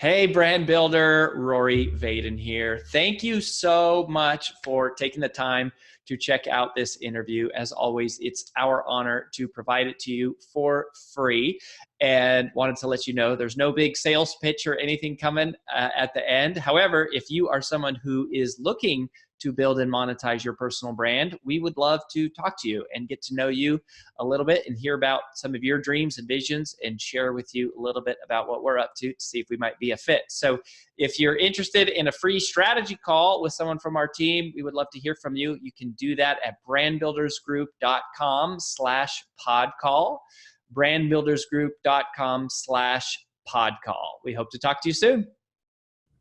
Hey, brand builder, Rory Vaden here. Thank you so much for taking the time to check out this interview. As always, it's our honor to provide it to you for free. And wanted to let you know there's no big sales pitch or anything coming at the end. However, if you are someone who is looking to build and monetize your personal brand, we would love to talk to you and get to know you a little bit and hear about some of your dreams and visions and share with you a little bit about what we're up to see if we might be a fit. So if you're interested in a free strategy call with someone from our team, we would love to hear from you. You can do that at brandbuildersgroup.com/podcall, brandbuildersgroup.com/podcall. We hope to talk to you soon.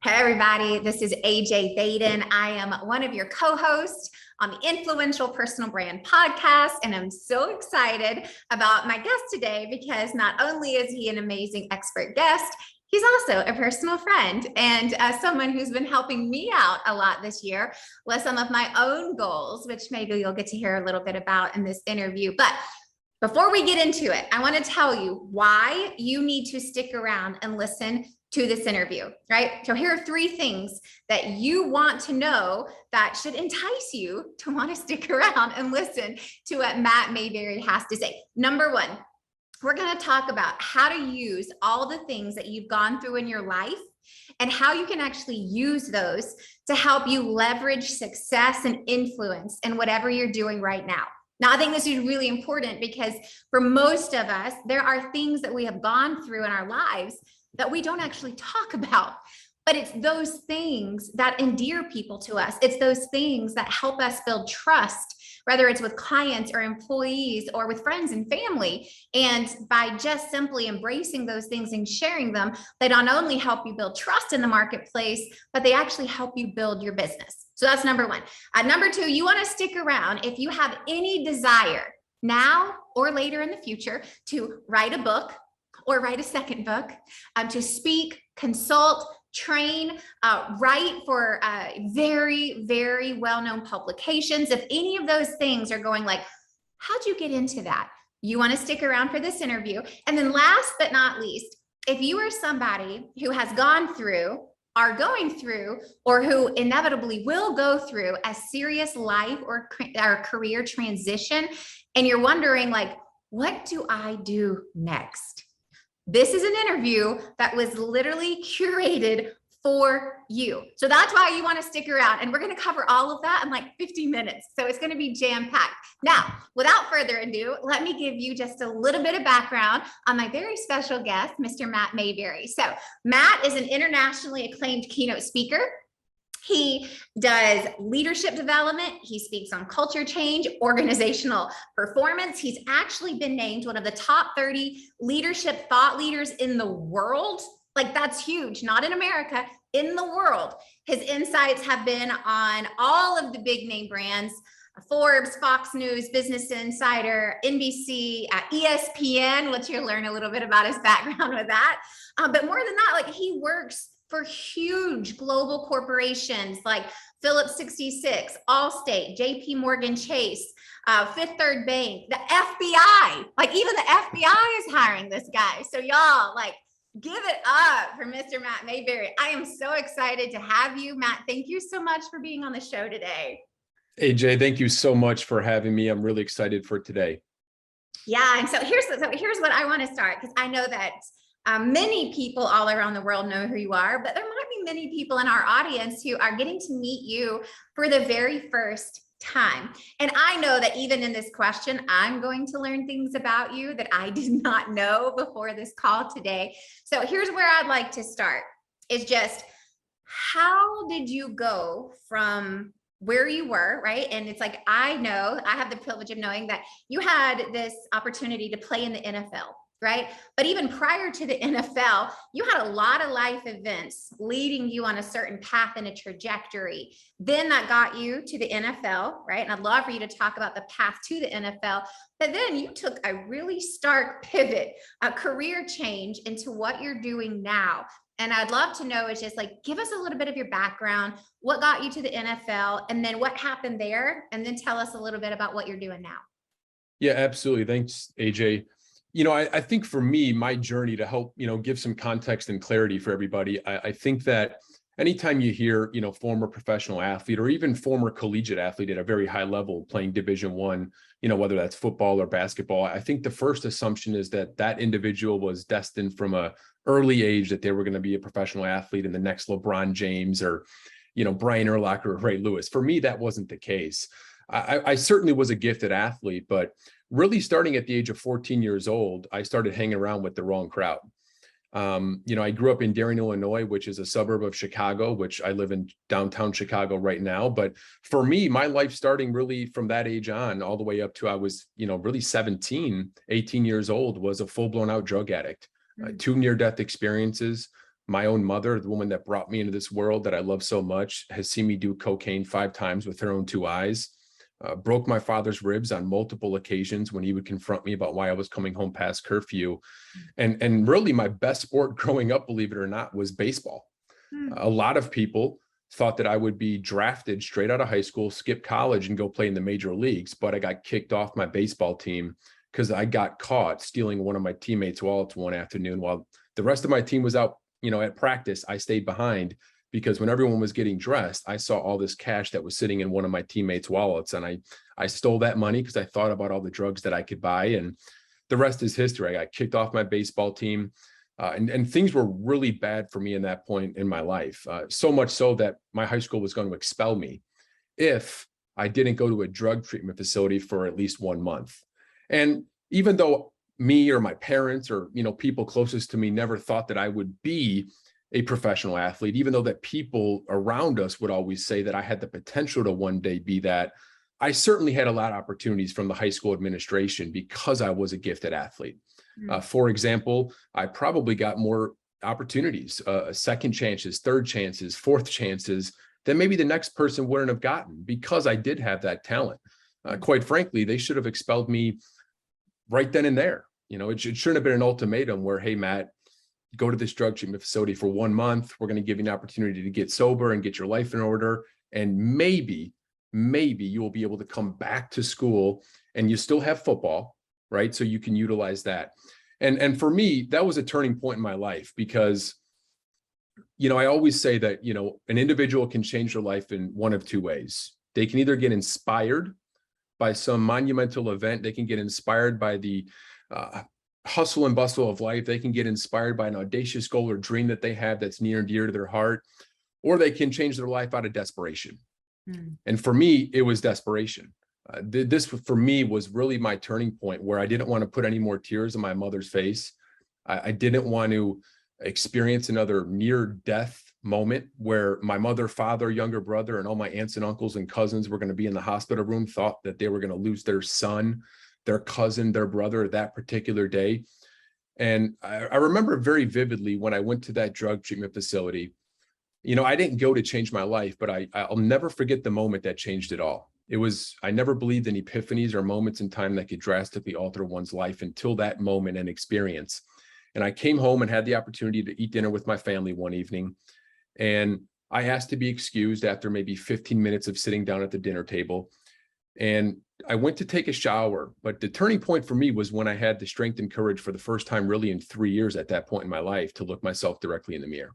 Hey everybody, this is AJ Vaden. I am one of your co-hosts on the Influential Personal Brand podcast, and I'm so excited about my guest today because not only is he an amazing expert guest, he's also a personal friend and someone who's been helping me out a lot this year with some of my own goals, which maybe you'll get to hear a little bit about in this interview. But before we get into it, I want to tell you why you need to stick around and listen to this interview, right? So here are 3 things that you want to know that should entice you to want to stick around and listen to what Matt Mayberry has to say. Number 1, we're going to talk about how to use all the things that you've gone through in your life and how you can actually use those to help you leverage success and influence in whatever you're doing right now. Now, I think this is really important because for most of us, there are things that we have gone through in our lives that we don't actually talk about, but it's those things that endear people to us. It's those things that help us build trust, whether it's with clients or employees or with friends and family. And by just simply embracing those things and sharing them, they not only help you build trust in the marketplace, but they actually help you build your business. So that's number 1. Number 2, you want to stick around if you have any desire now or later in the future to write a book or write a second book, to speak, consult, train, write for very, very well-known publications. If any of those things are going like, how'd you get into that? You want to stick around for this interview. And then last but not least, if you are somebody who has gone through, are going through, or who inevitably will go through a serious life or career transition, and you're wondering like, what do I do next? This is an interview that was literally curated for you. So that's why you want to stick around. And we're going to cover all of that in like 15 minutes. So it's going to be jam-packed. Now, without further ado, let me give you just a little bit of background on my very special guest, Mr. Matt Mayberry. So Matt is an internationally acclaimed keynote speaker. He does leadership development. He speaks on culture change, organizational performance. He's actually been named one of the top 30 leadership thought leaders in the world. Like that's huge, not in America, in the world. His insights have been on all of the big name brands, Forbes, Fox News, Business Insider, NBC, ESPN, which you'll learn a little bit about his background with that. But more than that, like he works for huge global corporations like Phillips 66, Allstate, JP Morgan Chase, Fifth Third Bank, the FBI, like even the FBI is hiring this guy. So y'all like give it up for Mr. Matt Mayberry. I am so excited to have you, Matt. Thank you so much for being on the show today. AJ, thank you so much for having me. I'm really excited for today. Yeah, and so here's what I want to start, because I know that many people all around the world know who you are, but there might be many people in our audience who are getting to meet you for the very first time. And I know that even in this question, I'm going to learn things about you that I did not know before this call today. So here's where I'd like to start, is just how did you go from where you were, right? And it's like, I know, I have the privilege of knowing that you had this opportunity to play in the NFL, right? But even prior to the NFL, you had a lot of life events leading you on a certain path and a trajectory. Then that got you to the NFL, right? And I'd love for you to talk about the path to the NFL. But then you took a really stark pivot, a career change into what you're doing now. And I'd love to know is just like, give us a little bit of your background, what got you to the NFL, and then what happened there, and then tell us a little bit about what you're doing now. Yeah, absolutely. Thanks, AJ. I think for me, my journey to help, give some context and clarity for everybody, I think that anytime you hear, former professional athlete or even former collegiate athlete at a very high level playing Division I, whether that's football or basketball, I think the first assumption is that that individual was destined from a early age that they were going to be a professional athlete and the next LeBron James or, Brian Urlacher or Ray Lewis. For me, that wasn't the case. I certainly was a gifted athlete, but really starting at the age of 14 years old, I started hanging around with the wrong crowd. I grew up in Darien, Illinois, which is a suburb of Chicago, which I live in downtown Chicago right now. But for me, my life starting really from that age on, all the way up to I was, really 17, 18 years old, was a full-blown out drug addict. 2 near-death experiences. My own mother, the woman that brought me into this world that I love so much, has seen me do cocaine 5 times with her own 2 eyes. Broke my father's ribs on multiple occasions when he would confront me about why I was coming home past curfew. And really my best sport growing up, believe it or not, was baseball. A lot of people thought that I would be drafted straight out of high school, skip college and go play in the major leagues. But I got kicked off my baseball team because I got caught stealing one of my teammates' wallets one afternoon while the rest of my team was out, at practice. I stayed behind because when everyone was getting dressed, I saw all this cash that was sitting in one of my teammates' wallets. And I stole that money because I thought about all the drugs that I could buy. And the rest is history. I got kicked off my baseball team. And things were really bad for me in that point in my life. So much so that my high school was going to expel me if I didn't go to a drug treatment facility for at least 1 month. And even though me or my parents or, people closest to me never thought that I would be a professional athlete, even though that people around us would always say that I had the potential to one day be that, I certainly had a lot of opportunities from the high school administration because I was a gifted athlete. For example, I probably got more opportunities, second chances, third chances, fourth chances than maybe the next person wouldn't have gotten because I did have that talent. Quite frankly, they should have expelled me right then and there. It shouldn't have been an ultimatum where, hey, Matt, go to this drug treatment facility for 1 month. We're going to give you an opportunity to get sober and get your life in order. And maybe you will be able to come back to school and you still have football, right? So you can utilize that. And for me, that was a turning point in my life because, I always say that, an individual can change their life in one of 2 ways. They can either get inspired by some monumental event. They can get inspired by the hustle and bustle of life. They can get inspired by an audacious goal or dream that they have that's near and dear to their heart, or they can change their life out of desperation. And for me, it was desperation. This for me was really my turning point where I didn't want to put any more tears on my mother's face. I didn't want to experience another near-death moment where my mother, father, younger brother, and all my aunts and uncles and cousins were going to be in the hospital room, thought that they were going to lose their son, their cousin, their brother that particular day. And I remember very vividly when I went to that drug treatment facility, I didn't go to change my life, but I'll never forget the moment that changed it all. I never believed in epiphanies or moments in time that could drastically alter one's life until that moment and experience. And I came home and had the opportunity to eat dinner with my family one evening. And I asked to be excused after maybe 15 minutes of sitting down at the dinner table. And I went to take a shower, but the turning point for me was when I had the strength and courage for the first time really in 3 years at that point in my life to look myself directly in the mirror.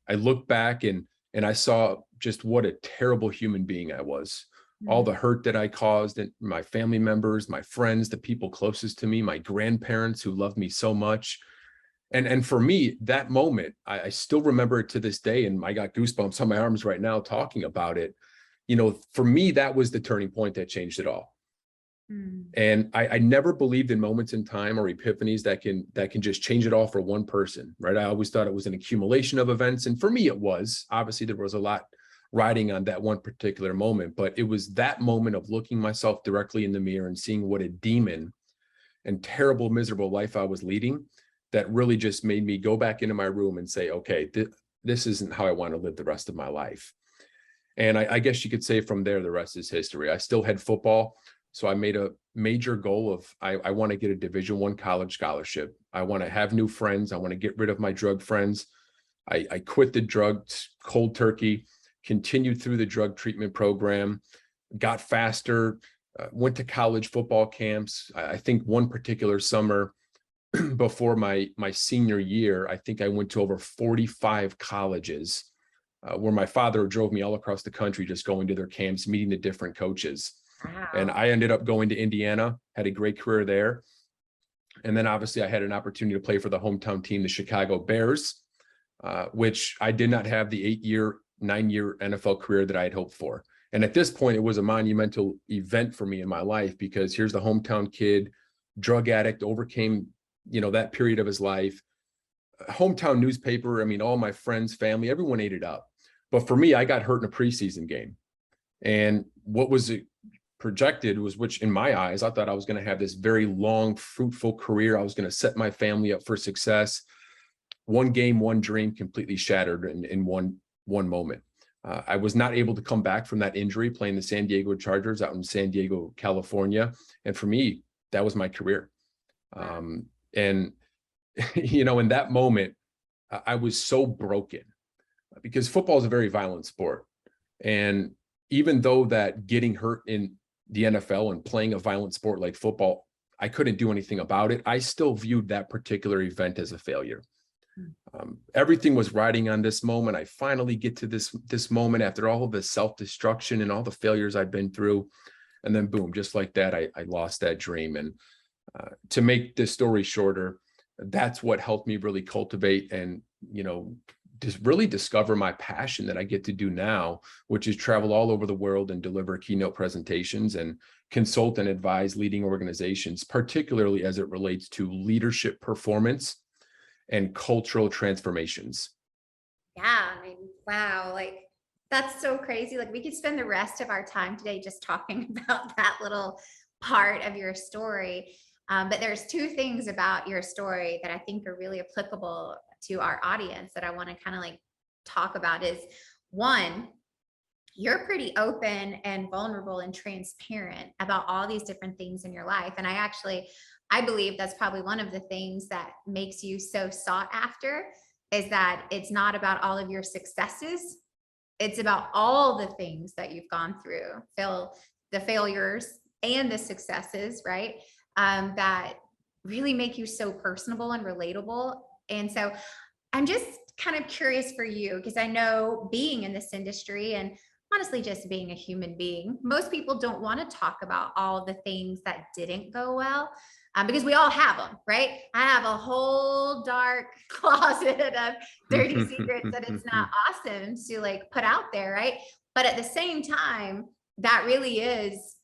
I looked back and I saw just what a terrible human being I was. All the hurt that I caused and my family members, my friends, the people closest to me, my grandparents who loved me so much. And for me, that moment, I still remember it to this day. And I got goosebumps on my arms right now talking about it. For me, that was the turning point that changed it all. And I never believed in moments in time or epiphanies that can just change it all for one person, right? I always thought it was an accumulation of events. And for me, it was. Obviously, there was a lot riding on that one particular moment, but it was that moment of looking myself directly in the mirror and seeing what a demon and terrible, miserable life I was leading that really just made me go back into my room and say, okay, this isn't how I want to live the rest of my life. And I guess you could say from there, the rest is history. I still had football. So I made a major goal of, I want to get a Division I college scholarship. I want to have new friends. I want to get rid of my drug friends. I quit the drugs cold turkey, continued through the drug treatment program, got faster, went to college football camps. I think one particular summer before my senior year, I think I went to over 45 colleges where my father drove me all across the country, just going to their camps, meeting the different coaches. Wow. And I ended up going to Indiana, had a great career there. And then obviously I had an opportunity to play for the hometown team, the Chicago Bears, which I did not have the 9-year NFL career that I had hoped for. And at this point, it was a monumental event for me in my life, because here's the hometown kid, drug addict, overcame, that period of his life. Hometown newspaper, I mean, all my friends, family, everyone ate it up. But for me, I got hurt in a preseason game. And what was projected was, which in my eyes, I thought I was going to have this very long, fruitful career. I was going to set my family up for success. One game, one dream completely shattered in one moment. I was not able to come back from that injury playing the San Diego Chargers out in San Diego, California. And for me, that was my career. And, in that moment, I was so broken, because football is a very violent sport. And even though that getting hurt in the NFL and playing a violent sport like football, I couldn't do anything about it, I still viewed that particular event as a failure. Everything was riding on this moment. I finally get to this moment after all of the self-destruction and all the failures I've been through. And then boom, just like that, I lost that dream. And to make this story shorter, that's what helped me really cultivate and, just really discover my passion that I get to do now, which is travel all over the world and deliver keynote presentations and consult and advise leading organizations, particularly as it relates to leadership performance and cultural transformations. Yeah, I mean, wow, like that's so crazy. Like we could spend the rest of our time today just talking about that little part of your story. But there's two things about your story that I think are really applicable to our audience that I want to kind of like talk about. Is one, you're pretty open and vulnerable and transparent about all these different things in your life. And I believe that's probably one of the things that makes you so sought after, is that it's not about all of your successes. It's about all the things that you've gone through, the failures and the successes, right? That really make you so personable and relatable. And so I'm just kind of curious for you, because I know being in this industry and honestly just being a human being, most people don't want to talk about all the things that didn't go well, because we all have them, right? I have a whole dark closet of dirty secrets that it's not awesome to like put out there, right? But at the same time, that really is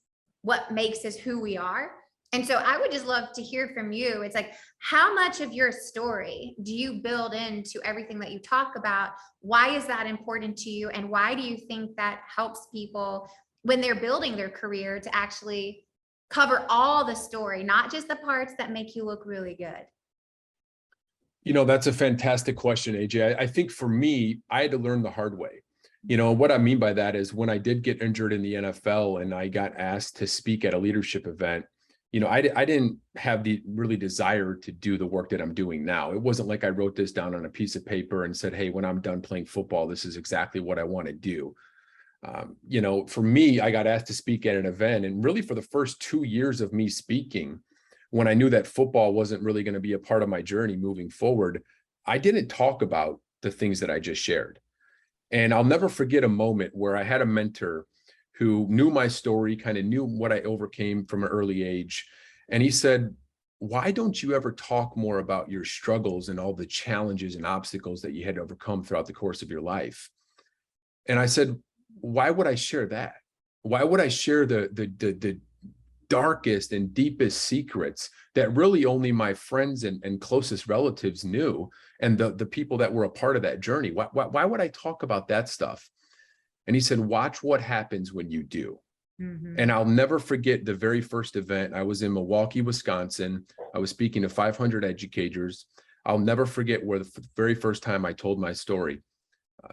what makes us who we are. And so I would just love to hear from you. It's like, how much of your story do you build into everything that you talk about? Why is that important to you? And why do you think that helps people when they're building their career to actually cover all the story, not just the parts that make you look really good? That's a fantastic question, AJ. I think for me, I had to learn the hard way. What I mean by that is when I did get injured in the NFL and I got asked to speak at a leadership event, I didn't have the really desire to do the work that I'm doing now. It wasn't like I wrote this down on a piece of paper and said, hey, when I'm done playing football, this is exactly what I want to do. For me, I got asked to speak at an event, and really for the first 2 years of me speaking, when I knew that football wasn't really going to be a part of my journey moving forward, I didn't talk about the things that I just shared. And I'll never forget a moment where I had a mentor who knew my story, kind of knew what I overcame from an early age. And he said, why don't you ever talk more about your struggles and all the challenges and obstacles that you had to overcome throughout the course of your life? And I said, why would I share that? Why would I share the darkest and deepest secrets that really only my friends and closest relatives knew, and the people that were a part of that journey? Why would I talk about that stuff? And he said, watch what happens when you do. Mm-hmm. And I'll never forget the very first event. I was in Milwaukee, Wisconsin. I was speaking to 500 educators. I'll never forget where the very first time I told my story.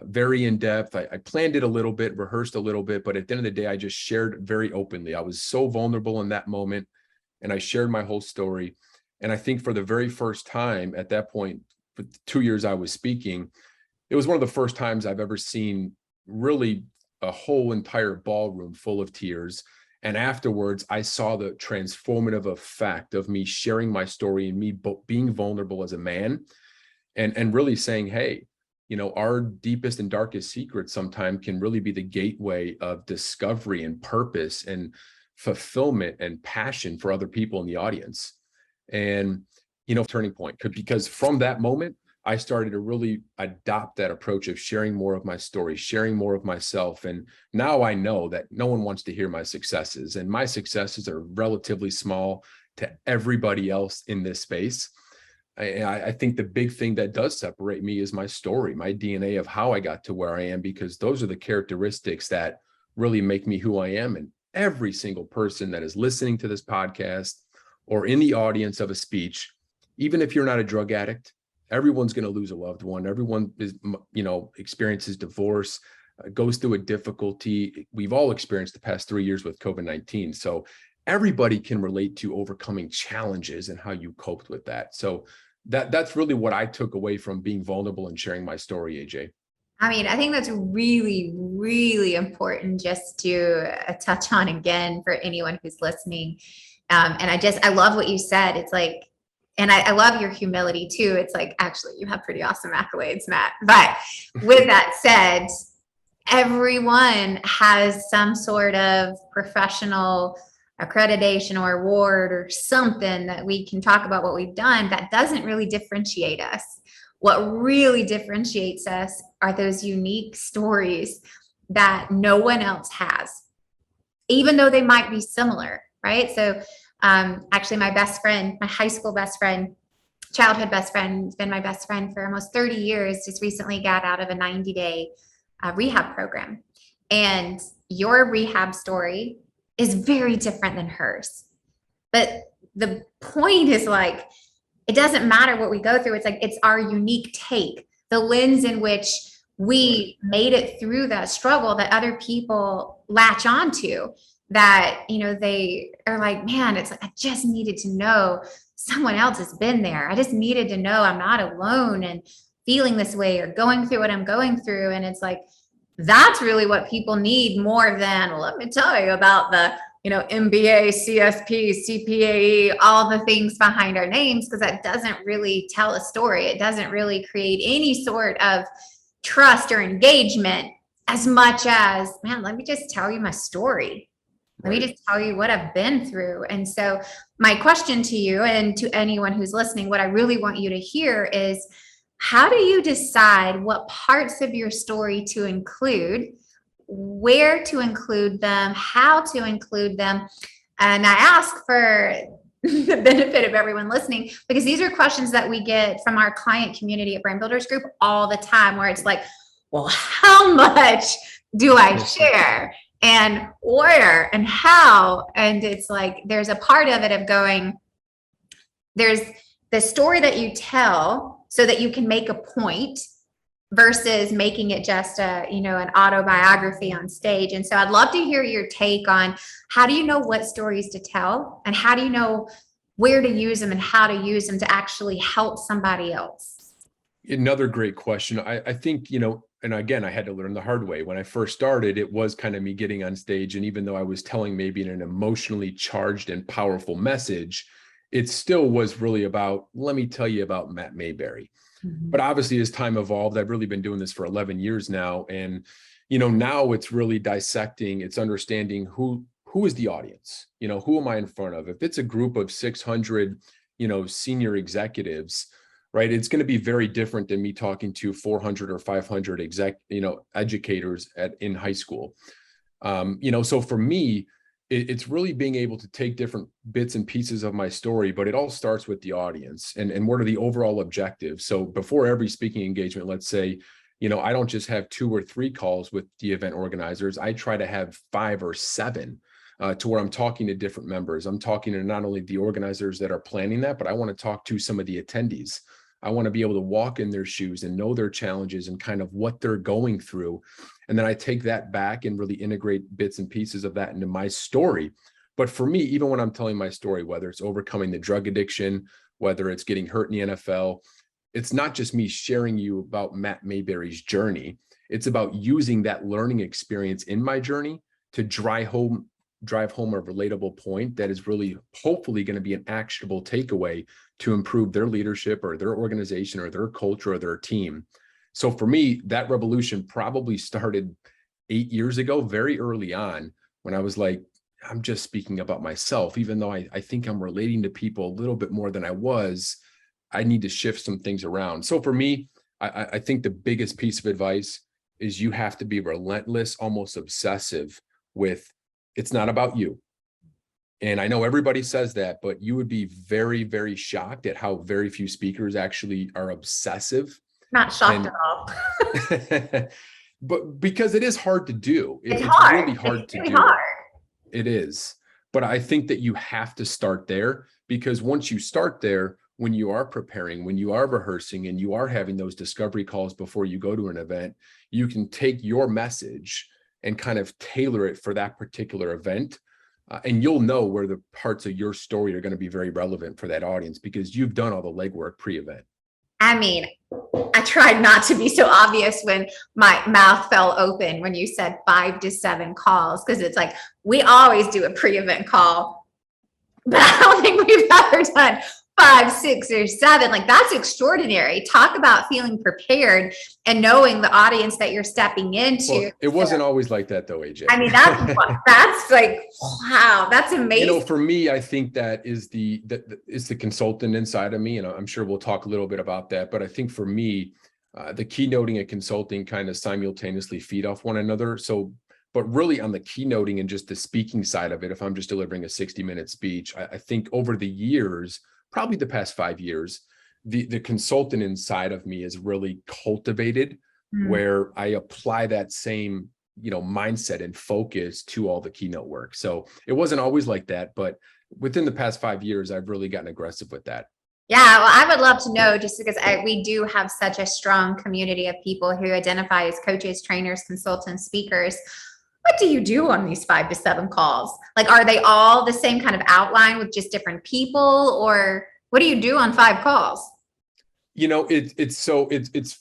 Very in depth. I planned it a little bit, rehearsed a little bit, but at the end of the day, I just shared very openly. I was so vulnerable in that moment, and I shared my whole story. And I think for the very first time at that point, for the 2 years I was speaking, it was one of the first times I've ever seen really a whole entire ballroom full of tears. And afterwards, I saw the transformative effect of me sharing my story and me being vulnerable as a man, and really saying, hey, our deepest and darkest secrets sometimes can really be the gateway of discovery and purpose and fulfillment and passion for other people in the audience. And, turning point, because from that moment, I started to really adopt that approach of sharing more of my story, sharing more of myself. And now I know that no one wants to hear my successes, and my successes are relatively small to everybody else in this space. I think the big thing that does separate me is my story, my DNA of how I got to where I am, because those are the characteristics that really make me who I am. And every single person that is listening to this podcast or in the audience of a speech, even if you're not a drug addict, everyone's going to lose a loved one. Everyone is, experiences divorce, goes through a difficulty. We've all experienced the past 3 years with COVID-19. So everybody can relate to overcoming challenges and how you coped with that. So that's really what I took away from being vulnerable and sharing my story, AJ. I mean, I think that's really, really important just to touch on again for anyone who's listening. And I love what you said. It's like, and I love your humility too. It's like, actually, you have pretty awesome accolades, Matt. But with that said, everyone has some sort of professional accreditation or award or something that we can talk about what we've done. That doesn't really differentiate us. What really differentiates us are those unique stories that no one else has, even though they might be similar, right? So actually my best friend, my high school best friend, childhood best friend, has been my best friend for almost 30 years, just recently got out of a 90-day rehab program. And your rehab story is very different than hers. But the point is, like, it doesn't matter what we go through. It's like, it's our unique take, the lens in which we made it through that struggle that other people latch onto, that, they are like, man, it's like, I just needed to know someone else has been there. I just needed to know I'm not alone and feeling this way or going through what I'm going through. And it's like, that's really what people need more than, well, let me tell you about the, MBA, CSP, CPAE, all the things behind our names, because that doesn't really tell a story. It doesn't really create any sort of trust or engagement, as much as, man, let me just tell you my story. Let me just tell you what I've been through. And so my question to you and to anyone who's listening, what I really want you to hear is, how do you decide what parts of your story to include, where to include them, how to include them? And I ask for the benefit of everyone listening, because these are questions that we get from our client community at Brand Builders Group all the time, where it's like, well, how much do I share? And where and how? And it's like, there's a part of it of going, there's the story that you tell so that you can make a point, versus making it just an autobiography on stage. And so I'd love to hear your take on, how do you know what stories to tell, and how do you know where to use them and how to use them to actually help somebody else? Another great question. I think, and again, I had to learn the hard way. When I first started, it was kind of me getting on stage. And even though I was telling maybe an emotionally charged and powerful message, it still was really about, let me tell you about Matt Mayberry. Mm-hmm. But obviously, as time evolved, I've really been doing this for 11 years now. And, now it's really dissecting, it's understanding who is the audience, who am I in front of? If it's a group of 600, senior executives, right, it's going to be very different than me talking to 400 or 500 educators in high school. So for me, it's really being able to take different bits and pieces of my story, but it all starts with the audience and what are the overall objectives. So before every speaking engagement, let's say, I don't just have 2 or 3 calls with the event organizers. I try to have 5 or 7 to where I'm talking to different members. I'm talking to not only the organizers that are planning that, but I want to talk to some of the attendees. I want to be able to walk in their shoes and know their challenges and kind of what they're going through. And then I take that back and really integrate bits and pieces of that into my story. But for me, even when I'm telling my story, whether it's overcoming the drug addiction, whether it's getting hurt in the NFL, it's not just me sharing you about Matt Mayberry's journey. It's about using that learning experience in my journey to drive home drive home a relatable point that is really hopefully going to be an actionable takeaway to improve their leadership or their organization or their culture or their team. So for me, that revolution probably started 8 years ago, very early on, when I was like, I'm just speaking about myself, even though I think I'm relating to people a little bit more than I was. I need to shift some things around. So for me, I think the biggest piece of advice is you have to be relentless, almost obsessive with, it's not about you. And I know everybody says that, but you would be very, very shocked at how very few speakers actually are obsessive. Not shocked at all. But because it is hard to do. It's hard. Really hard it's to really do. Hard. It is. But I think that you have to start there, because once you start there, when you are preparing, when you are rehearsing, and you are having those discovery calls before you go to an event, you can take your message and kind of tailor it for that particular event. And you'll know where the parts of your story are going to be very relevant for that audience, because you've done all the legwork pre-event. I mean, I tried not to be so obvious when my mouth fell open when you said 5 to 7 calls, because it's like, we always do a pre-event call, but I don't think we've ever done 5, 6, or 7. Like, that's extraordinary. Talk about feeling prepared and knowing the audience that you're stepping into. Well, it wasn't always like that though, AJ. I mean, that's like, wow, that's amazing. You know, for me, I think that is the consultant inside of me, and I'm sure we'll talk a little bit about that. But I think for me, the keynoting and consulting kind of simultaneously feed off one another. So, but really on the keynoting and just the speaking side of it, if I'm just delivering a 60-minute speech, I think over the years, probably the past 5 years, the consultant inside of me is really cultivated, where I apply that same, mindset and focus to all the keynote work. So it wasn't always like that, but within the past 5 years, I've really gotten aggressive with that. Yeah, well, I would love to know, just because we do have such a strong community of people who identify as coaches, trainers, consultants, speakers. What do you do on these 5 to 7 calls? Like, are they all the same kind of outline with just different people, or what do you do on 5 calls? The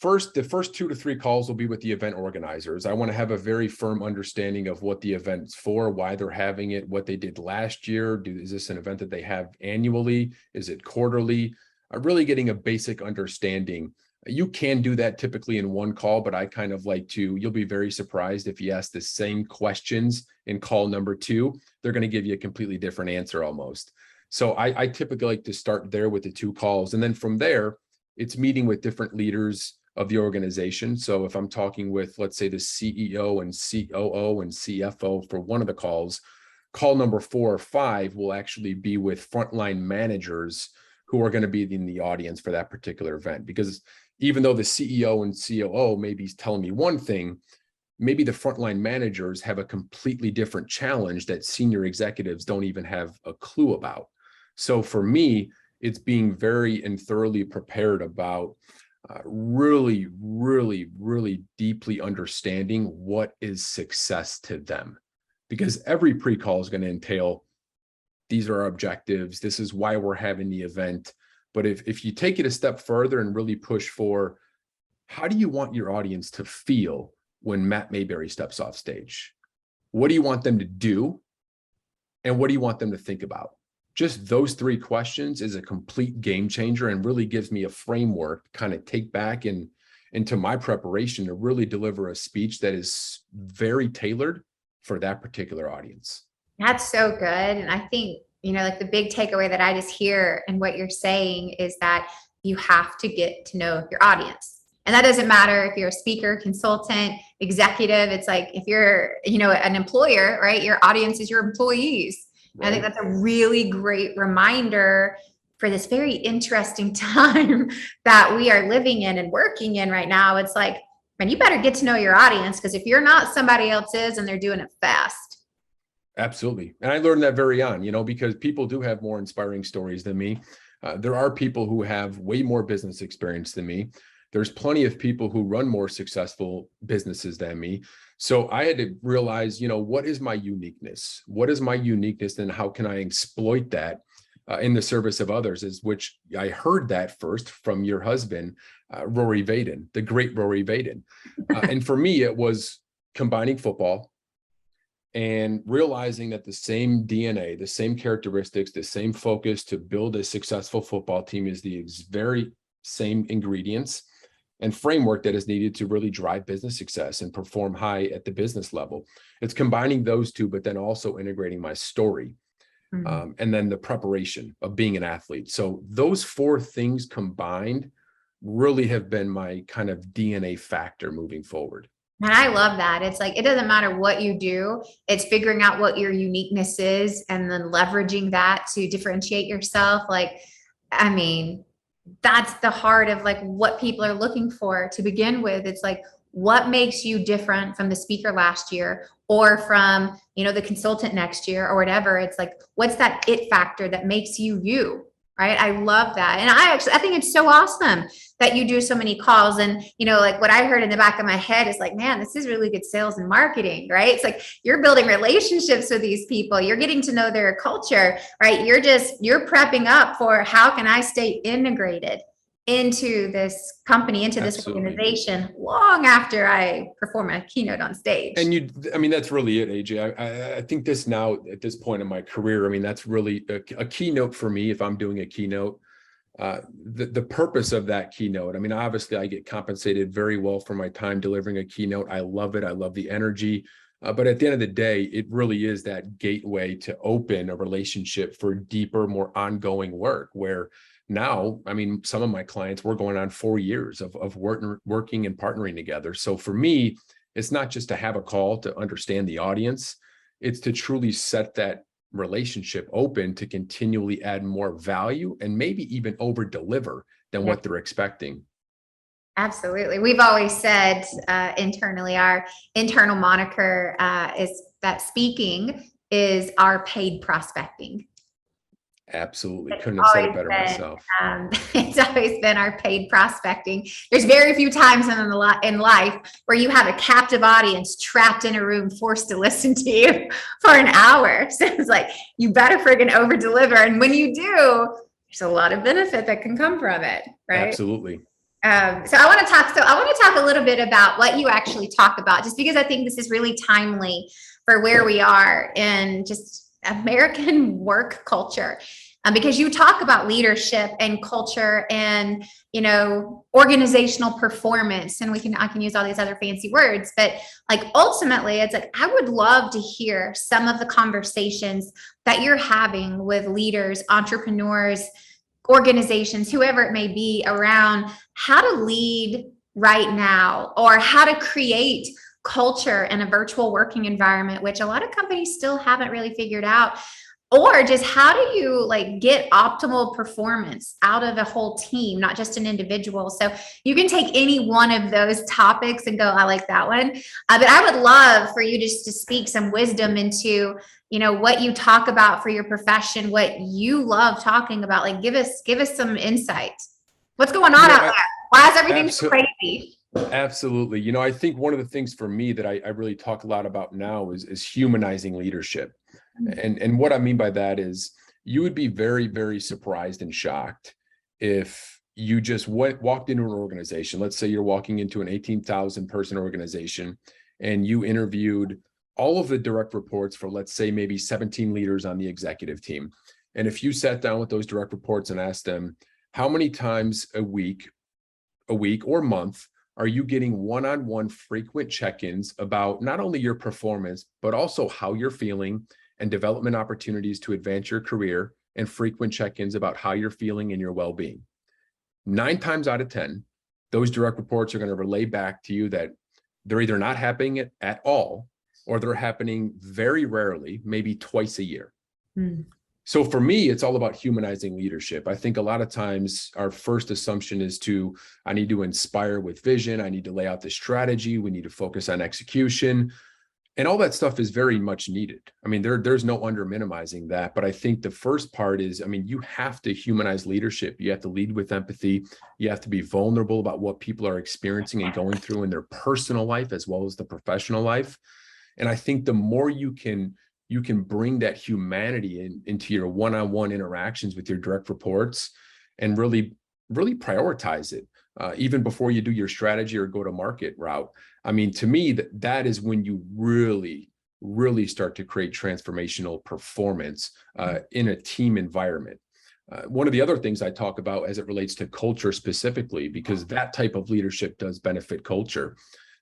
first 2 to 3 calls will be with the event organizers. I want to have a very firm understanding of what the event's for, why they're having it, what they did last year. Is this an event that they have annually? Is it quarterly? Really getting a basic understanding. You can do that typically in 1 call, but I kind of like to, you'll be very surprised if you ask the same questions in call number 2, they're going to give you a completely different answer almost. So I typically like to start there with the 2 calls. And then from there, it's meeting with different leaders of the organization. So if I'm talking with, let's say, the CEO and COO and CFO for one of the calls, call number 4 or 5 will actually be with frontline managers who are going to be in the audience for that particular event. Because even though the CEO and COO maybe is telling me one thing, maybe the frontline managers have a completely different challenge that senior executives don't even have a clue about. So for me, it's being very and thoroughly prepared about really, really, really deeply understanding what is success to them. Because every pre-call is going to entail, these are our objectives, this is why we're having the event. But if you take it a step further and really push for, how do you want your audience to feel when Matt Mayberry steps off stage? What do you want them to do? And what do you want them to think about? Just those 3 questions is a complete game changer, and really gives me a framework to kind of take back into my preparation to really deliver a speech that is very tailored for that particular audience. That's so good. And I think, like the big takeaway that I just hear and what you're saying is that you have to get to know your audience. And that doesn't matter if you're a speaker, consultant, executive. It's like, if you're, an employer, right? Your audience is your employees. Right. I think that's a really great reminder for this very interesting time that we are living in and working in right now. It's like, man, you better get to know your audience, because if you're not, somebody else is, and they're doing it fast. Absolutely. And I learned that very on, because people do have more inspiring stories than me. There are people who have way more business experience than me. There's plenty of people who run more successful businesses than me. So I had to realize, what is my uniqueness? What is my uniqueness, and how can I exploit that in the service of others? Is which I heard that first from your husband, Rory Vaden, the great Rory Vaden. And for me, it was combining football and realizing that the same DNA, the same characteristics, the same focus to build a successful football team is the very same ingredients and framework that is needed to really drive business success and perform high at the business level. It's combining those two, but then also integrating my story. And then the preparation of being an athlete. So those four things combined really have been my kind of DNA factor moving forward. And I love that. It's like, it doesn't matter what you do. It's figuring out what your uniqueness is and then leveraging that to differentiate yourself. Like, I mean, that's the heart of like what people are looking for to begin with. It's like, what makes you different from the speaker last year or from, the consultant next year or whatever? It's like, what's that it factor that makes you you? Right. I love that. And I think it's so awesome that you do so many calls. And, like what I heard in the back of my head is like, man, this is really good sales and marketing, right? It's like you're building relationships with these people. You're getting to know their culture, right? You're prepping up for how can I stay integrated into this company, into this Absolutely. Organization long after I perform a keynote on stage. And that's really it, AJ. I think this now at this point in my career, that's really a keynote for me. If I'm doing a keynote, the purpose of that keynote, obviously I get compensated very well for my time delivering a keynote. I love it. I love the energy. But at the end of the day, it really is that gateway to open a relationship for deeper, more ongoing work where now, some of my clients, we're going on 4 years of working and partnering together. So for me, it's not just to have a call to understand the audience. It's to truly set that relationship open to continually add more value and maybe even over deliver than what they're expecting. Absolutely. We've always said internally, our internal moniker is that speaking is our paid prospecting. Absolutely. Couldn't have said it better myself. It's always been our paid prospecting. There's very few times in life where you have a captive audience trapped in a room forced to listen to you for an hour. So it's like, you better friggin' over deliver. And when you do, there's a lot of benefit that can come from it, right? Absolutely. So I want to talk a little bit about what you actually talk about, just because I think this is really timely for where we are in just American work culture, because you talk about leadership and culture and, organizational performance, and I can use all these other fancy words, but like ultimately it's like, I would love to hear some of the conversations that you're having with leaders, entrepreneurs, organizations, whoever it may be, around how to lead right now or how to create culture in a virtual working environment, which a lot of companies still haven't really figured out, or just how do you like get optimal performance out of a whole team, not just an individual. So you can take any one of those topics and go, I like that one. But I would love for you just to speak some wisdom into, what you talk about for your profession, what you love talking about. Like, give us some insight. What's going on out there? Why is everything so crazy? Absolutely. I think one of the things for me that I really talk a lot about now is humanizing leadership. And what I mean by that is you would be very, very surprised and shocked if you just walked into an organization. Let's say you're walking into an 18,000 person organization and you interviewed all of the direct reports for, let's say, maybe 17 leaders on the executive team. And if you sat down with those direct reports and asked them, how many times a week or month are you getting one-on-one frequent check-ins about not only your performance, but also how you're feeling and development opportunities to advance your career, and frequent check-ins about how you're feeling and your well-being? 9 times out of 10, those direct reports are going to relay back to you that they're either not happening at all, or they're happening very rarely, maybe twice a year. So for me, it's all about humanizing leadership. I think a lot of times our first assumption is I need to inspire with vision. I need to lay out the strategy. We need to focus on execution. And all that stuff is very much needed. There's no under minimizing that. But I think the first part is, you have to humanize leadership. You have to lead with empathy. You have to be vulnerable about what people are experiencing and going through in their personal life as well as the professional life. And I think the more you can bring that humanity into your one-on-one interactions with your direct reports and really prioritize it, even before you do your strategy or go to market route. To me, that is when you really, really start to create transformational performance in a team environment. One of the other things I talk about as it relates to culture specifically, because that type of leadership does benefit culture.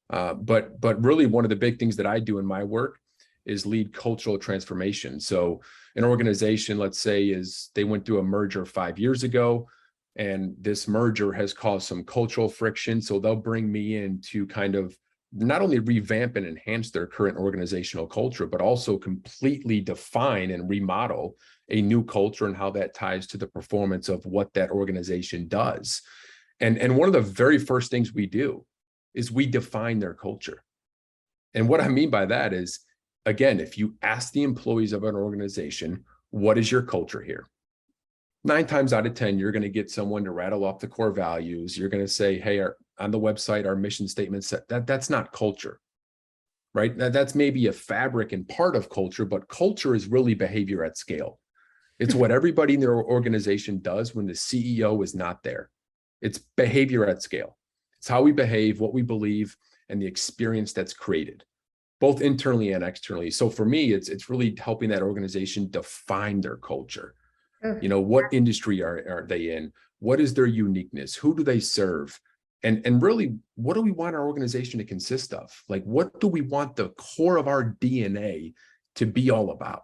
But really one of the big things that I do in my work is lead cultural transformation. So an organization, let's say, they went through a merger 5 years ago, and this merger has caused some cultural friction. So they'll bring me in to kind of not only revamp and enhance their current organizational culture, but also completely define and remodel a new culture and how that ties to the performance of what that organization does. And one of the very first things we do is we define their culture. And what I mean by that is, again, if you ask the employees of an organization, what is your culture here? 9 times out of 10, you're going to get someone to rattle off the core values. You're going to say, hey, on the website, our mission statement said that's not culture, right? That's maybe a fabric and part of culture, but culture is really behavior at scale. It's what everybody in their organization does when the CEO is not there. It's behavior at scale. It's how we behave, what we believe, and the experience that's created, both internally and externally. So for me, it's really helping that organization define their culture. You know, what industry are they in? What is their uniqueness? Who do they serve? And really, what do we want our organization to consist of? Like, what do we want the core of our DNA to be all about?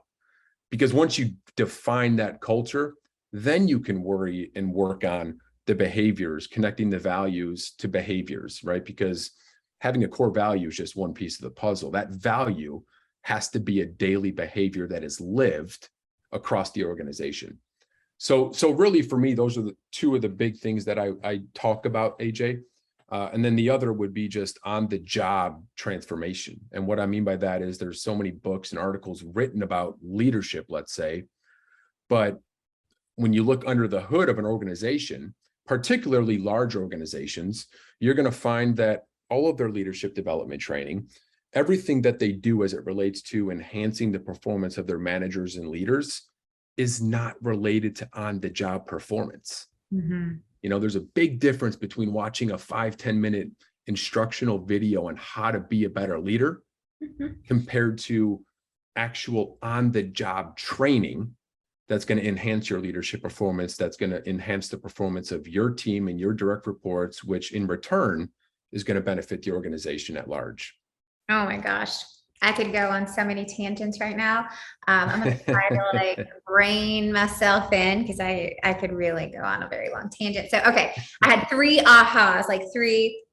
Because once you define that culture, then you can worry and work on the behaviors, connecting the values to behaviors, right? Because having a core value is just one piece of the puzzle. That value has to be a daily behavior that is lived across the organization. So really for me, those are the 2 of the big things that I talk about, AJ. And then the other would be just on the job transformation. And what I mean by that is there's so many books and articles written about leadership, let's say, but when you look under the hood of an organization, particularly large organizations, you're going to find that all of their leadership development training, everything that they do as it relates to enhancing the performance of their managers and leaders is not related to on-the-job performance. Mm-hmm. You know, there's a big difference between watching a 5-10 minute instructional video on how to be a better leader compared to actual on-the-job training that's going to enhance your leadership performance, that's going to enhance the performance of your team and your direct reports, which in return is going to benefit the organization at large. Oh my gosh. I could go on so many tangents right now. I'm going to try to like rein myself in because I could really go on a very long tangent. So, okay. I had 3 ahas, like 3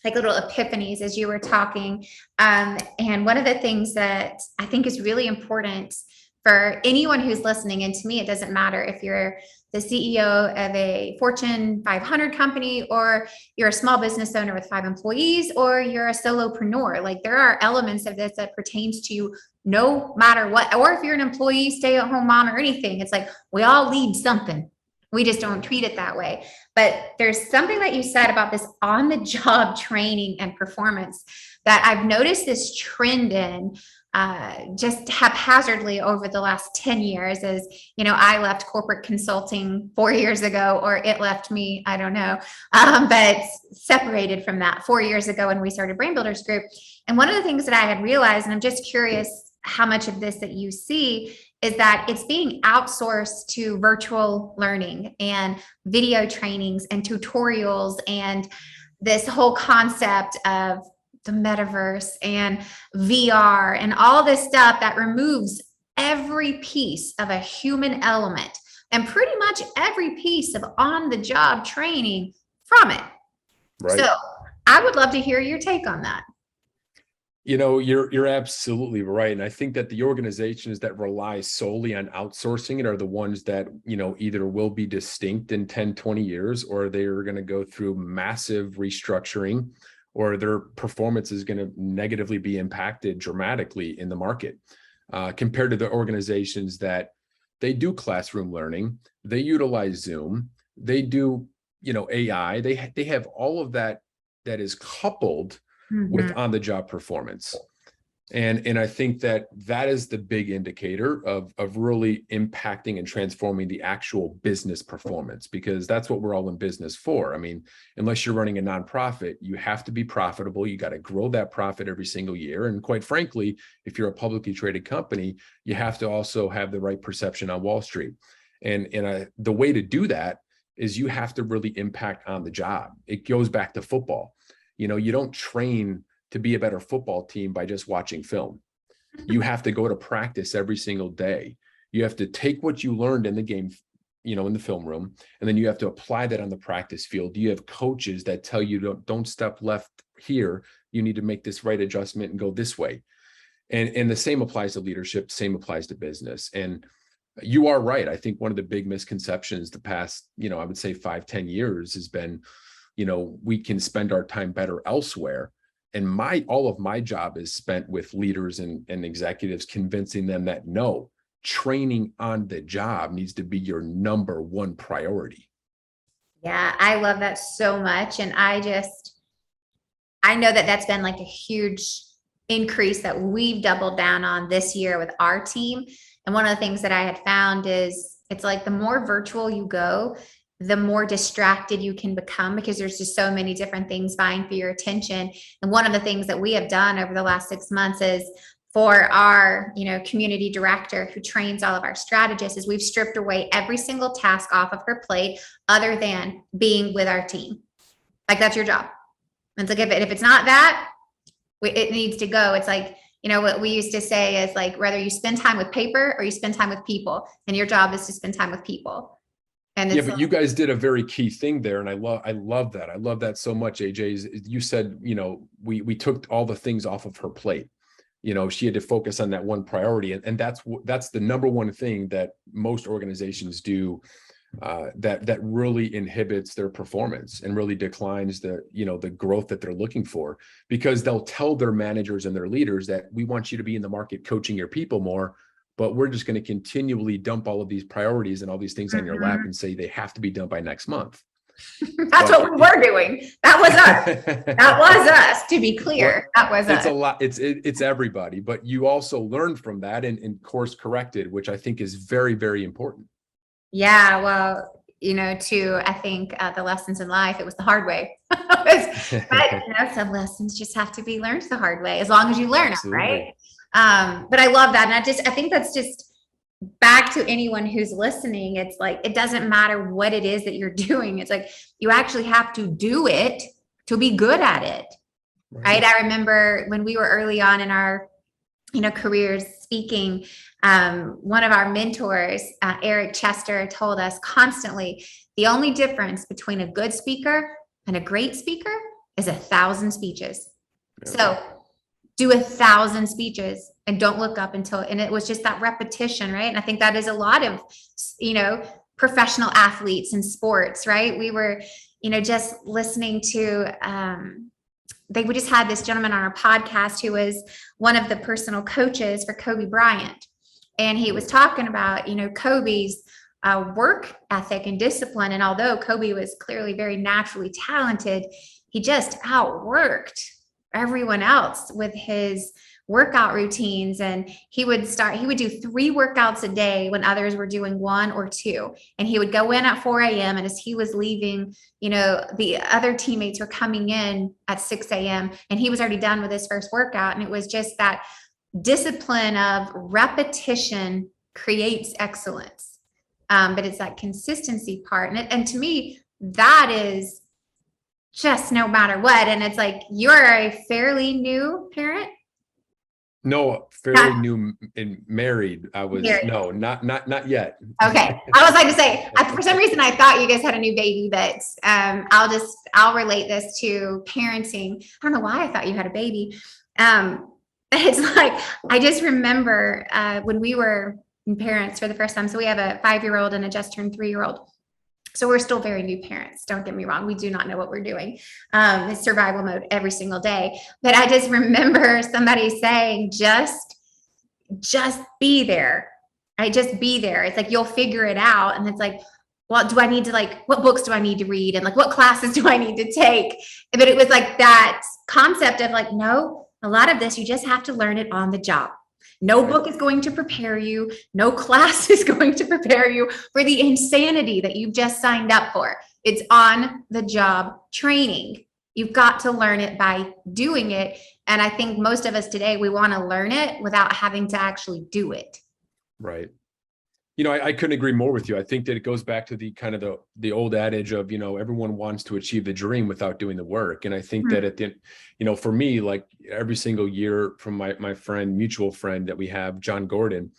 like little epiphanies as you were talking. And one of the things that I think is really important for anyone who's listening, and to me, it doesn't matter if you're the CEO of a Fortune 500 company, or you're a small business owner with 5 employees, or you're a solopreneur. Like, there are elements of this that pertains to no matter what, or if you're an employee, stay-at-home mom, or anything. It's like, we all lead something. We just don't treat it that way. But there's something that you said about this on-the-job training and performance that I've noticed this trend in just haphazardly over the last 10 years. As you know, I left corporate consulting 4 years ago, or it left me, I don't know, but separated from that 4 years ago when we started Brain Builders Group. And one of the things that I had realized, and I'm just curious how much of this that you see, is that it's being outsourced to virtual learning and video trainings and tutorials and this whole concept of the metaverse and VR and all this stuff that removes every piece of a human element and pretty much every piece of on-the-job training from it. Right. So I would love to hear your take on that. You know, you're absolutely right. And I think that the organizations that rely solely on outsourcing it are the ones that, you know, either will be distinct in 10, 20 years, or they're going to go through massive restructuring, or their performance is going to negatively be impacted dramatically in the market, compared to the organizations that they do classroom learning, they utilize Zoom, they do, you know, AI, they have all of that is coupled with on-the-job performance. And I think that is the big indicator of really impacting and transforming the actual business performance, because that's what we're all in business for. I mean, unless you're running a nonprofit, you have to be profitable. You got to grow that profit every single year. And quite frankly, if you're a publicly traded company, you have to also have the right perception on Wall Street. And the way to do that is you have to really impact on the job. It goes back to football. You don't train to be a better football team by just watching film. You have to go to practice every single day. You have to take what you learned in the game, in the film room, and then you have to apply that on the practice field. You have coaches that tell you don't step left here. You need to make this right adjustment and go this way. And the same applies to leadership, same applies to business. And you are right. I think one of the big misconceptions the past, I would say 5-10 years has been, we can spend our time better elsewhere. And all of my job is spent with leaders and executives, convincing them that no, training on the job needs to be your number one priority. Yeah, I love that so much. And I know that that's been like a huge increase that we've doubled down on this year with our team. And one of the things that I had found is it's like the more virtual you go, the more distracted you can become, because there's just so many different things vying for your attention. And one of the things that we have done over the last 6 months is for our, community director who trains all of our strategists, is we've stripped away every single task off of her plate other than being with our team. Like, that's your job. And it's like, if it's not that, it needs to go. It's like, what we used to say is like, whether you spend time with paper or you spend time with people, and your job is to spend time with people. And yeah, but you guys did a very key thing there. And I love that. I love that so much, AJ. You said, we took all the things off of her plate. She had to focus on that one priority. And that's the number one thing that most organizations do, that really inhibits their performance and really declines the growth that they're looking for, because they'll tell their managers and their leaders that we want you to be in the market coaching your people more, but we're just going to continually dump all of these priorities and all these things on your lap and say they have to be done by next month. That's what we were doing. That was us. That was us, to be clear. That was us. It's a lot. It's everybody, but you also learned from that and course corrected, which I think is very, very important. Yeah. Well, I think the lessons in life, it was the hard way. But some lessons just have to be learned the hard way, as long as you learn them, right? But I love that. And I think that's just back to anyone who's listening. It's like, it doesn't matter what it is that you're doing. It's like, you actually have to do it to be good at it. Right. I remember when we were early on in our, careers speaking, one of our mentors, Eric Chester, told us constantly, the only difference between a good speaker and a great speaker is 1,000 speeches. Yeah. So do 1,000 speeches and don't look up and it was just that repetition, right? And I think that is a lot of, professional athletes in sports, right? We were, just listening to, we just had this gentleman on our podcast who was one of the personal coaches for Kobe Bryant. And he was talking about, Kobe's work ethic and discipline. And although Kobe was clearly very naturally talented, he just outworked everyone else with his workout routines. And he would do 3 workouts a day when others were doing 1 or 2. And he would go in at 4 a.m. And as he was leaving, the other teammates were coming in at 6 a.m. and he was already done with his first workout. And it was just that discipline of repetition creates excellence. But it's that consistency part. And to me, that is just no matter what. And it's like, you're a fairly new parent. No, fairly new and married. I was married. No, not yet. Okay. I was like to say, for some reason, I thought you guys had a new baby, but I'll relate this to parenting. I don't know why I thought you had a baby. It's like, I just remember when we were parents for the first time. So we have a 5-year-old and a just turned 3-year-old. So we're still very new parents. Don't get me wrong. We do not know what we're doing. It's survival mode every single day. But I just remember somebody saying, just be there. Right? Just be there. It's like, you'll figure it out. And it's like, well, do I need to what books do I need to read? And what classes do I need to take? But it was like that concept of no, A lot of this, you just have to learn it on the job. No book is going to prepare you. No class is going to prepare you for the insanity that you've just signed up for. It's on the job training. You've got to learn it by doing it. And I think most of us today, we want to learn it without having to actually do it. Right. I couldn't agree more with you. I think that it goes back to the kind of the old adage of, everyone wants to achieve the dream without doing the work. And I think that at the end, for me, like every single year from my mutual friend that we have, John Gordon,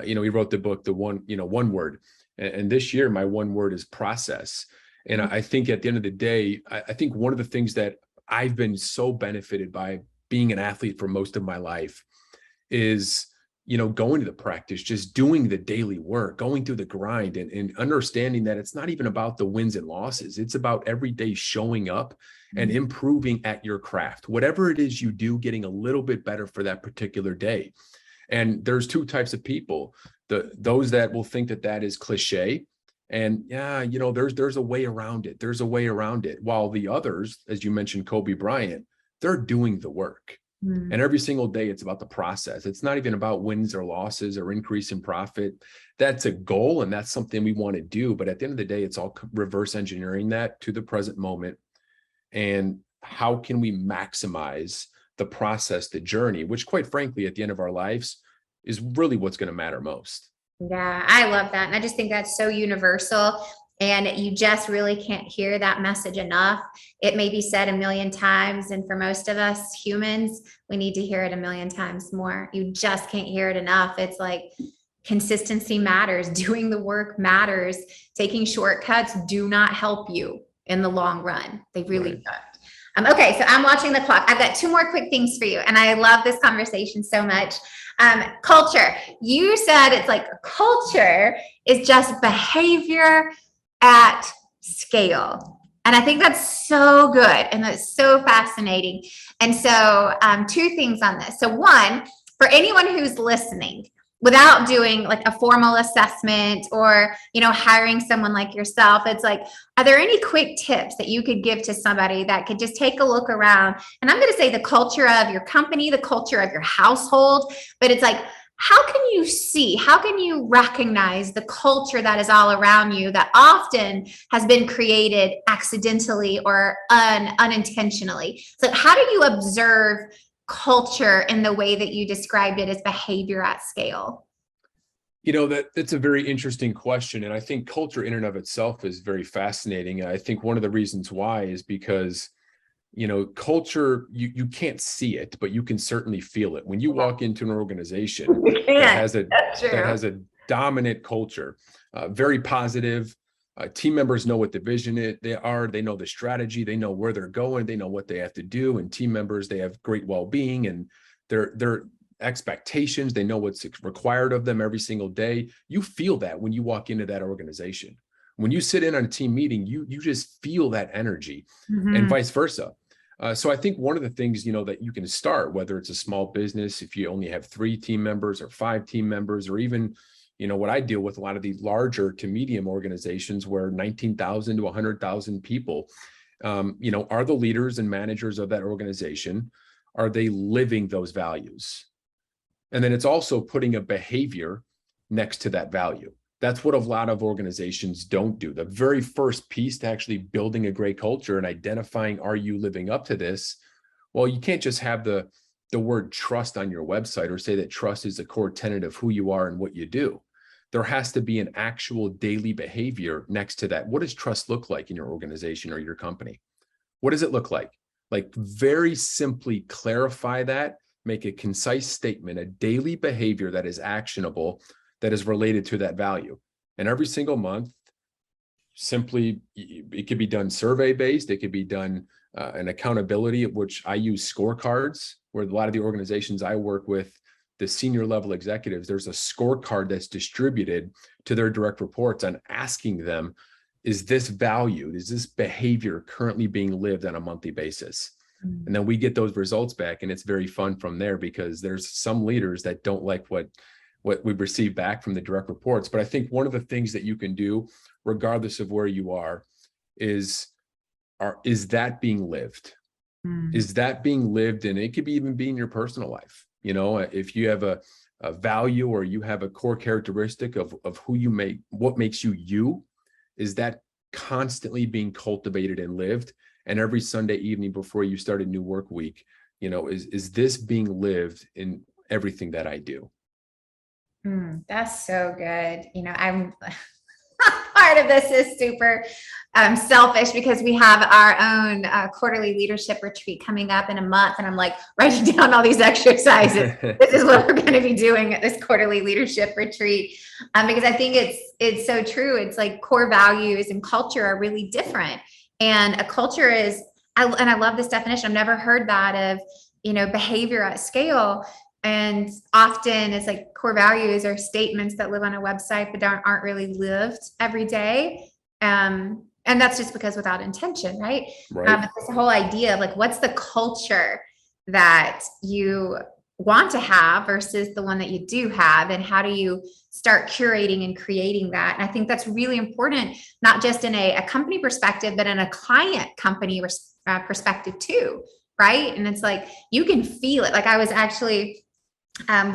he wrote the book, One Word. And this year, my one word is process. And I think at the end of the day, I think one of the things that I've been so benefited by being an athlete for most of my life is going to the practice, just doing the daily work, going through the grind and understanding that it's not even about the wins and losses. It's about every day showing up and improving at your craft, whatever it is you do, getting a little bit better for that particular day. And there's two types of people, those that will think that is cliche. And there's a way around it. There's a way around it. While the others, as you mentioned, Kobe Bryant, they're doing the work. And every single day, it's about the process. It's not even about wins or losses or increase in profit. That's a goal, and that's something we want to do. But at the end of the day, it's all reverse engineering that to the present moment. And how can we maximize the process, the journey, which quite frankly, at the end of our lives is really what's going to matter most. Yeah, I love that. And I just think that's so universal. And you just really can't hear that message enough. It may be said a million times. And for most of us humans, we need to hear it a million times more. You just can't hear it enough. It's like consistency matters. Doing the work matters. Taking shortcuts do not help you in the long run. They really don't. Okay, so I'm watching the clock. I've got two more quick things for you. And I love this conversation so much. Culture. You said it's like culture is just behavior at scale. And I think that's so good. And that's so fascinating. And so two things on this. So one, for anyone who's listening, without doing like a formal assessment or, hiring someone like yourself, it's like, are there any quick tips that you could give to somebody that could just take a look around? And I'm going to say the culture of your company, the culture of your household, but it's like, how can you recognize the culture that is all around you that often has been created accidentally or unintentionally? So how do you observe culture in the way that you described it as behavior at scale? That's a very interesting question. And I think culture in and of itself is very fascinating. I think one of the reasons why is because culture, you can't see it, but you can certainly feel it. When you walk into an organization that has a dominant culture, very positive, team members know what the vision they are, they know the strategy, they know where they're going, they know what they have to do. And team members, they have great well-being and their expectations, they know what's required of them every single day. You feel that when you walk into that organization. When you sit in on a team meeting, you just feel that energy and vice versa. So I think one of the things, that you can start, whether it's a small business, if you only have 3 team members or 5 team members, or even, what I deal with a lot of these larger to medium organizations where 19,000 to 100,000 people, are the leaders and managers of that organization. Are they living those values? And then it's also putting a behavior next to that value. That's what a lot of organizations don't do. The very first piece to actually building a great culture and identifying, are you living up to this? Well, you can't just have the word trust on your website or say that trust is a core tenet of who you are and what you do. There has to be an actual daily behavior next to that. What does trust look like in your organization or your company? What does it look like? Like very simply clarify that, make a concise statement, a daily behavior that is actionable, that is related to that value. And every single month, simply, it could be done survey based, it could be done an accountability, which I use scorecards, where a lot of the organizations I work with, the senior level executives, there's a scorecard that's distributed to their direct reports on asking them, is this valued? Is this behavior currently being lived on a monthly basis? And then we get those results back, and it's very fun from there, because there's some leaders that don't like what we receive back from the direct reports. But I think one of the things that you can do, regardless of where you are, is that being lived? Is that being lived? And it could be even be in your personal life. You know, if you have a value or you have a core characteristic of who you make, what makes you you, is that constantly being cultivated and lived? And every Sunday evening before you start a new work week, you know, is this being lived in everything that I do? That's so good. You know, I'm part of this is super selfish because we have our own quarterly leadership retreat coming up in a month. And I'm like writing down all these exercises. This is what we're going to be doing at this quarterly leadership retreat. Because I think it's so true. It's like core values and culture are really different. And a culture is, and I love this definition. I've never heard that of, you know, behavior at scale. And often it's like core values are statements that live on a website, but aren't really lived every day. And that's just because without intention, right? But this whole idea of like, what's the culture that you want to have versus the one that you do have? And how do you start curating and creating that? And I think that's really important, not just in a company perspective, but in a client company perspective too, right? And it's like, you can feel it. Like I was actually,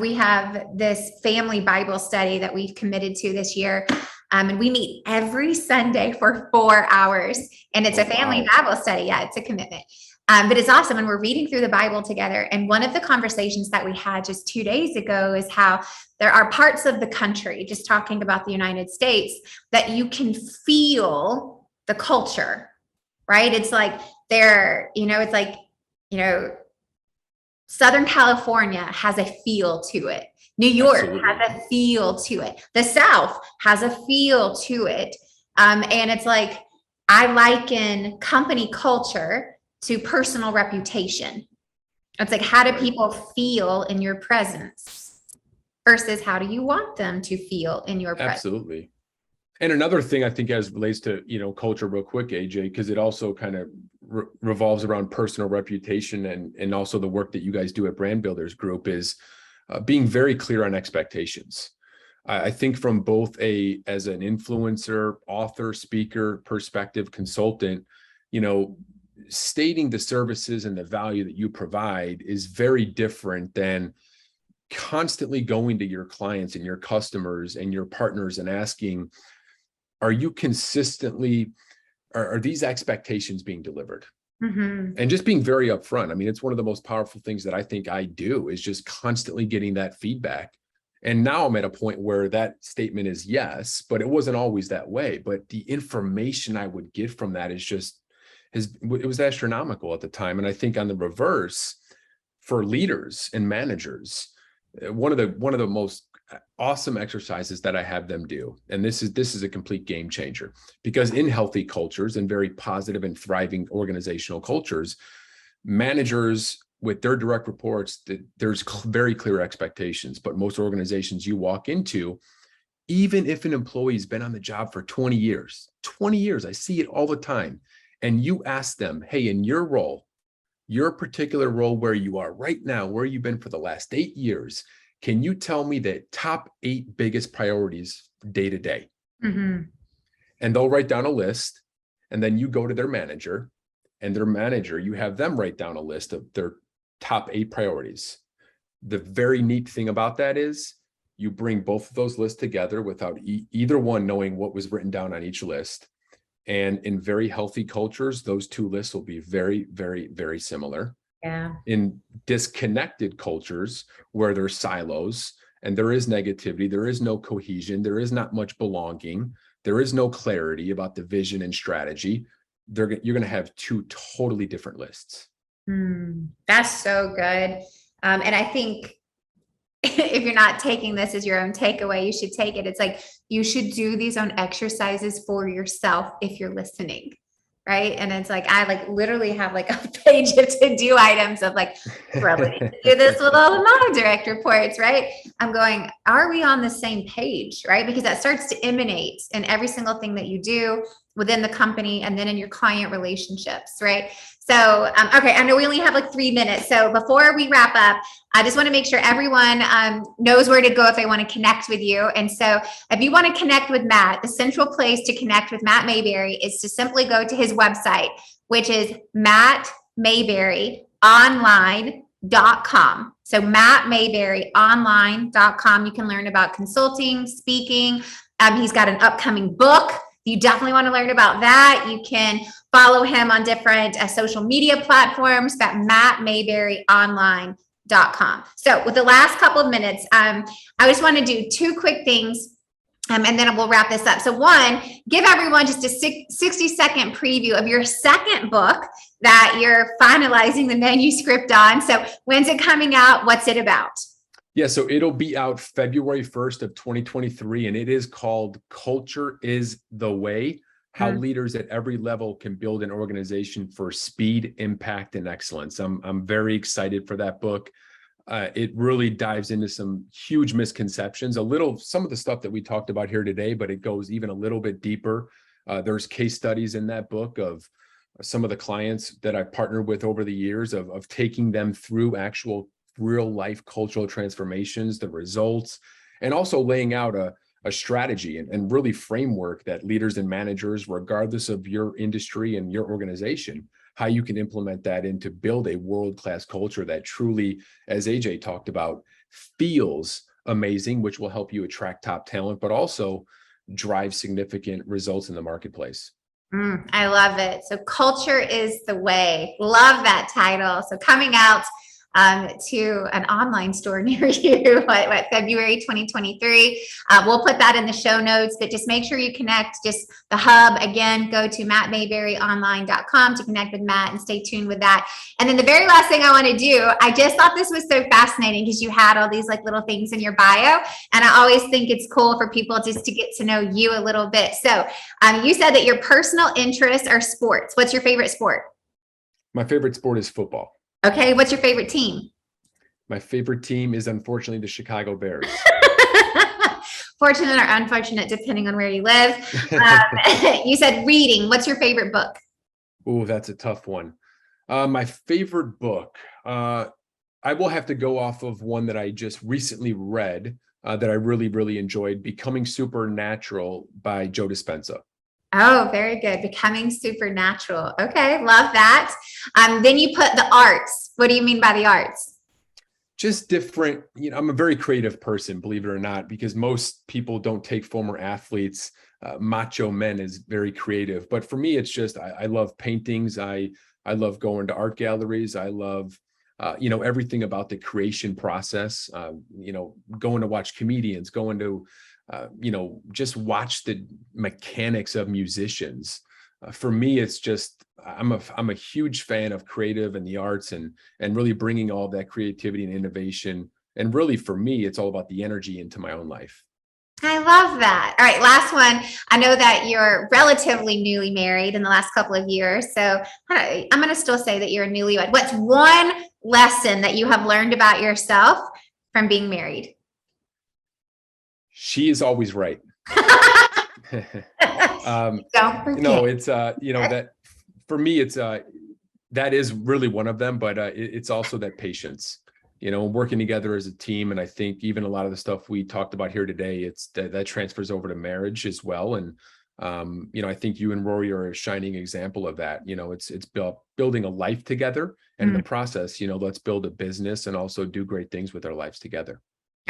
we have this family Bible study that we've committed to this year. And we meet every Sunday for 4 hours, and it's a family Bible study. Yeah, it's a commitment. But it's awesome. And we're reading through the Bible together. And one of the conversations that we had just 2 days ago is how there are parts of the country, just talking about the United States, that you can feel the culture, right? It's like it's like, Southern California has a feel to it. New York has a feel to it. The South has a feel to it. And it's like, I liken company culture to personal reputation. It's like, how do people feel in your presence versus how do you want them to feel in your presence? Absolutely. And another thing I think as relates to, culture real quick, AJ, because it also kind of revolves around personal reputation and also the work that you guys do at Brand Builders Group is being very clear on expectations. I think from both as an influencer, author, speaker, perspective, consultant, stating the services and the value that you provide is very different than constantly going to your clients and your customers and your partners and asking, are these expectations being delivered? Mm-hmm. And just being very upfront. I mean, it's one of the most powerful things that I think I do is just constantly getting that feedback. And now I'm at a point where that statement is yes, but it wasn't always that way. But the information I would get from that it was astronomical at the time. And I think on the reverse, for leaders and managers, one of the most awesome exercises that I have them do, and this is a complete game changer, because in healthy cultures and very positive and thriving organizational cultures, managers with their direct reports, there's very clear expectations. But most organizations you walk into, even if an employee's been on the job for 20 years, I see it all the time, and you ask them, hey, in your role, your particular role where you are right now, where you've been for the last 8 years, can you tell me the top 8 biggest priorities day to day? Mm-hmm. And they'll write down a list, and then you go to their manager, and their manager, you have them write down a list of their top 8 priorities. The very neat thing about that is you bring both of those lists together without either one knowing what was written down on each list. And in very healthy cultures, those 2 lists will be very, very, very similar. Yeah. In disconnected cultures where there's silos and there is negativity, there is no cohesion, there is not much belonging, there is no clarity about the vision and strategy, you're going to have 2 totally different lists. That's so good. And I think if you're not taking this as your own takeaway, you should take it. It's like, you should do these own exercises for yourself if you're listening. Right. And it's like, I literally have a page of to-do items of really do this with all of my direct reports. Right. I'm going, are we on the same page? Right. Because that starts to emanate in every single thing that you do within the company and then in your client relationships. Right. So, okay, I know we only have 3 minutes. So before we wrap up, I just want to make sure everyone knows where to go if they want to connect with you. And so if you want to connect with Matt, the central place to connect with Matt Mayberry is to simply go to his website, which is mattmayberryonline.com. So mattmayberryonline.com. You can learn about consulting, speaking. He's got an upcoming book. You definitely want to learn about that. You can follow him on different social media platforms at mattmayberryonline.com. So with the last couple of minutes, I just want to do two quick things. And then we'll wrap this up. So one, give everyone just a 60-second preview of your second book that you're finalizing the manuscript on. So when's it coming out? What's it about? Yeah, so it'll be out February 1st of 2023, and it is called Culture is the Way, How Leaders at Every Level Can Build an Organization for Speed, Impact, and Excellence. I'm very excited for that book. It really dives into some huge misconceptions, some of the stuff that we talked about here today, but it goes even a little bit deeper. There's case studies in that book of some of the clients that I've partnered with over the years of taking them through actual real life cultural transformations, the results, and also laying out a strategy and really framework that leaders and managers, regardless of your industry and your organization, how you can implement that into build a world-class culture that truly, as AJ talked about, feels amazing, which will help you attract top talent, but also drive significant results in the marketplace. I love it. So Culture is the Way. Love that title. So coming out to an online store near you, February 2023. We'll put that in the show notes, but just make sure you connect just the hub. Again, go to mattmayberryonline.com to connect with Matt and stay tuned with that. And then the very last thing I want to do, I just thought this was so fascinating because you had all these like little things in your bio. And I always think it's cool for people just to get to know you a little bit. So you said that your personal interests are sports. What's your favorite sport? My favorite sport is football. Okay, what's your favorite team? My favorite team is unfortunately the Chicago Bears. Fortunate or unfortunate, depending on where you live. You said reading. What's your favorite book? Oh, that's a tough one. My favorite book, I will have to go off of one that I just recently read that I really, really enjoyed, Becoming Supernatural by Joe Dispenza. Oh, very good. Becoming Supernatural. Okay, love that. Then you put the arts. What do you mean by the arts? Just different, I'm a very creative person, believe it or not, because most people don't take former athletes, macho men as very creative. But for me, it's just, I love paintings. I love going to art galleries. I love, everything about the creation process, going to watch comedians, going to, just watch the mechanics of musicians. For me, it's just, I'm a huge fan of creative and the arts and really bringing all of that creativity and innovation. And really for me, it's all about the energy into my own life. I love that. All right, last one. I know that you're relatively newly married in the last couple of years. So I'm going to still say that you're a newlywed. What's one lesson that you have learned about yourself from being married? She is always right. Don't forget. It's that for me, it's that is really one of them, but it's also that patience, working together as a team. And I think even a lot of the stuff we talked about here today, it's that transfers over to marriage as well. And I think you and Rory are a shining example of that. It's building a life together, and in the process, let's build a business and also do great things with our lives together.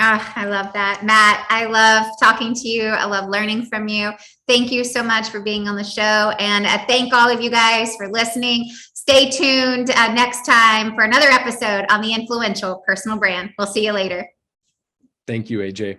I love that. Matt, I love talking to you. I love learning from you. Thank you so much for being on the show. And thank all of you guys for listening. Stay tuned next time for another episode on the Influential Personal Brand. We'll see you later. Thank you, AJ.